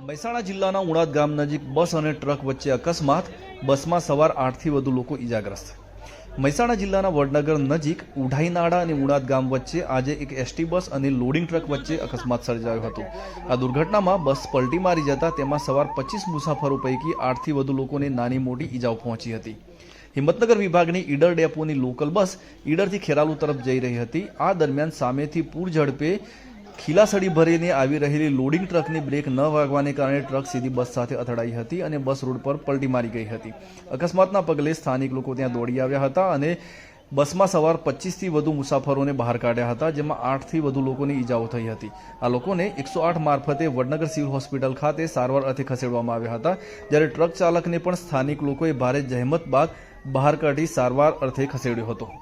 મહેસાણા જિલ્લાના ઉણાદ ગામ નજીક બસ અને ટ્રક વચ્ચે અકસ્માત, બસમાં સવાર 8થી વધુ લોકો ઈજાગ્રસ્ત। મહેસાણા જિલ્લાના વડનગર નજીક ઉઢાઈનાળા અને ઉણાદ ગામ વચ્ચે આજે એક એસટી બસ અને લોડિંગ ટ્રક વચ્ચે અકસ્માત સર્જાયો હતો। આ દુર્ઘટનામાં બસ પલટી મારી જતા તેમાં સવાર 25 મુસાફરો પૈકી 8થી વધુ લોકોને નાની મોટી ઈજાઓ પહોંચી હતી। હિંમતનગર વિભાગની ઈડર ડેપોની લોકલ બસ ઈડરથી ખેરાલુ તરફ જઈ રહી હતી। આ દરમિયાન સામેથી પૂર ઝડપે ખીલાસડી ભરીને આવી રહેલી લોડિંગ ટ્રકની બ્રેક ન વાગવાને કારણે ટ્રક સીધી બસ સાથે અથડાઈ હતી અને બસ રોડ પર પલટી મારી ગઈ હતી। અકસ્માતના પગલે સ્થાનિક લોકો ત્યાં દોડી આવ્યા હતા અને બસમાં સવાર 25થી વધુ મુસાફરોને બહાર કાઢ્યા હતા, જેમાં 8થી વધુ લોકોને ઈજાઓ થઈ હતી। આ લોકોને 108 મારફતે વડનગર સિવિલ હોસ્પિટલ ખાતે સારવાર અર્થે ખસેડવામાં આવ્યા હતા, જ્યારે ટ્રક ચાલકને પણ સ્થાનિક લોકોએ ભારે જહેમત બાદ બહાર કાઢી સારવાર અર્થે ખસેડ્યો હતો।